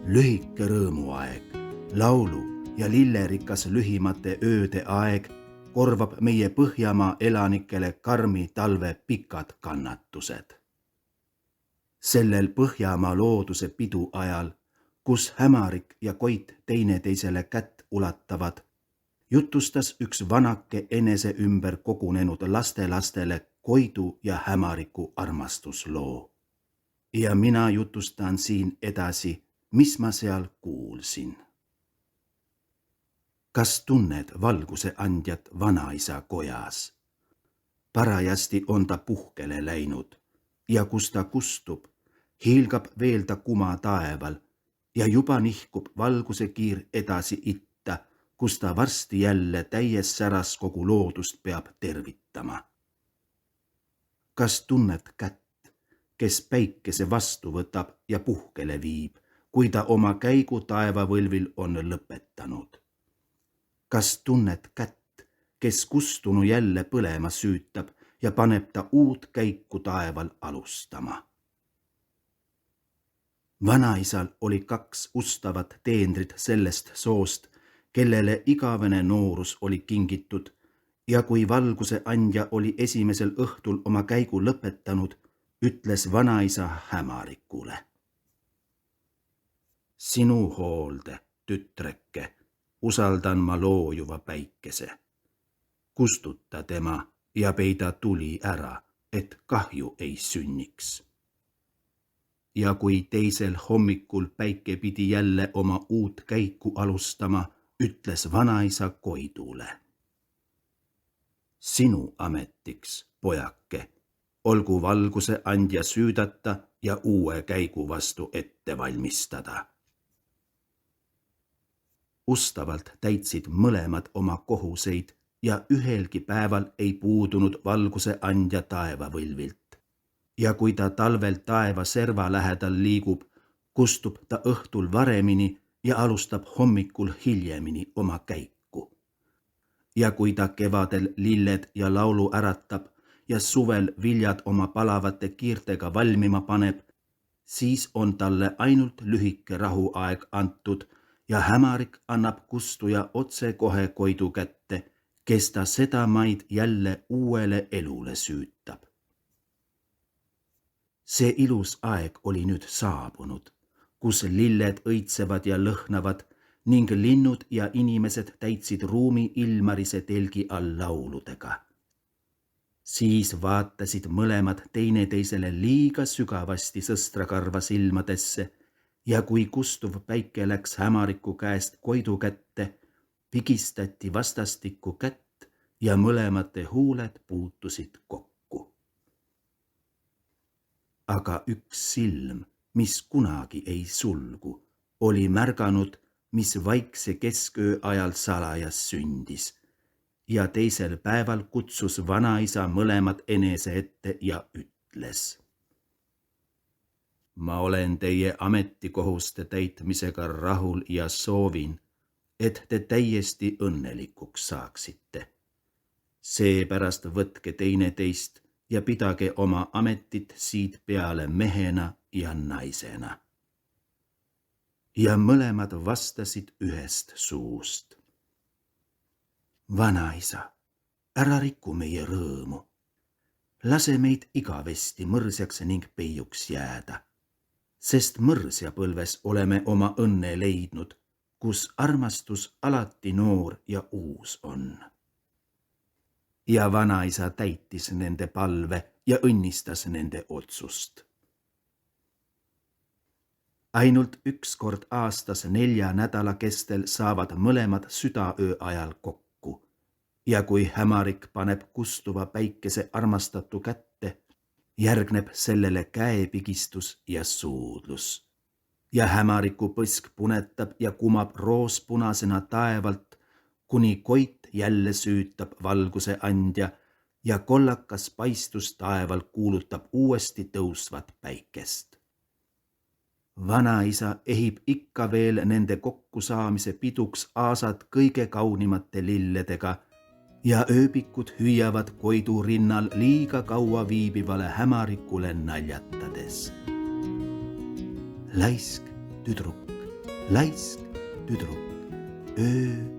Lühike rõõmuaeg, laulu ja lillerikas lühimate ööde aeg korvab meie Põhjamaa elanikele karmi talve pikad kannatused. Sellel Põhjamaa looduse pidu ajal, kus hämarik ja Koit teineteisele kätt ulatavad, jutustas üks vanake enese ümber kogunenud lastelastele Koidu ja hämariku armastusloo. Ja mina jutustan siin edasi, mis ma seal kuulsin. Kas tunned valguse andjat vanaisa kojas? Parajasti on ta puhkele läinud ja kus ta kustub, hiilgab veel ta kuma taeval ja juba nihkub valguse kiir edasi itta, kus ta varsti jälle täies säras kogu loodust peab tervitama. Kas tunned kätt, kes päikese vastu võtab ja puhkele viib, kui ta oma käigu taevavõlvil on lõpetanud? Kas tunned kätt, kes kustunu jälle põlema süütab ja paneb ta uut käiku taeval alustama? Vanaisal oli 2 ustavat teenrit sellest soost, kellele igavene noorus oli kingitud, ja kui valguse andja oli esimesel õhtul oma käigu lõpetanud, ütles vanaisa hämarikule. Sinu hoolde, tütreke, usaldan ma loojuva päikese. Kustuta tema ja peida tuli ära, et kahju ei sünniks. Ja kui teisel hommikul päike pidi jälle oma uut käiku alustama, ütles vanaisa Koidule. Sinu ametiks, pojake, olgu valguse andja süüdata ja uue käigu vastu ette valmistada. Ustavalt täitsid mõlemad oma kohuseid ja ühelgi päeval ei puudunud valguse andja taevavõlvilt. Ja kui ta talvel taeva serva lähedal liigub, kustub ta õhtul varemini ja alustab hommikul hiljemini oma käiku. Ja kui ta kevadel lilled ja laulu äratab ja suvel viljad oma palavate kiirtega valmima paneb, siis on talle ainult lühike rahuaeg antud ja hämarik annab kustuja otse kohe Koidu kätte, kes ta seda maid jälle uuele elule süütab. See ilus aeg oli nüüd saabunud, kus lilled õitsevad ja lõhnavad ning linnud ja inimesed täitsid ruumi ilmarise telgi all lauludega. Siis vaatasid mõlemad teineteisele liiga sügavasti sõstrakarva silmadesse ja kui kustuv päike läks hämariku käest Koidu kätte, pigistati vastastikku kätt ja mõlemate huuled puutusid kokku. Aga üks silm, mis kunagi ei sulgu, oli märganud, mis vaikse kesköö ajal salajas sündis, ja teisel päeval kutsus vanaisa mõlemad enese ette ja ütles. Ma olen teie ametikohuste täitmisega rahul ja soovin, et te täiesti õnnelikuks saaksite. Seepärast võtke teineteist ja pidage oma ametit siit peale mehena ja naisena. Ja mõlemad vastasid ühest suust. Vanaisa, ära riku meie rõõmu. Lase meid igavesti mõrsjaks ning peiuks jääda, sest mõrsjapõlves oleme oma õnne leidnud, kus armastus alati noor ja uus on. Ja vanaisa täitis nende palve ja õnnistas nende otsust. Ainult üks kord aastas 4 nädala kestel saavad mõlemad südaöö ajal kokku. Ja kui hämarik paneb kustuva päikese armastatu kätte, järgneb sellele käepigistus ja suudlus. Ja hämariku põsk punetab ja kumab roospunasena taevalt, kuni Koit jälle süütab valguse andja ja kollakas paistus taeval kuulutab uuesti tõusvat päikest. Vanaisa ehib ikka veel nende kokkusaamise piduks aasad kõige kaunimate lilledega ja ööbikud hüüavad Koidu rinnal liiga kaua viibivale hämarikule naljatades. Laisk tüdruk laisk tüdruk, öö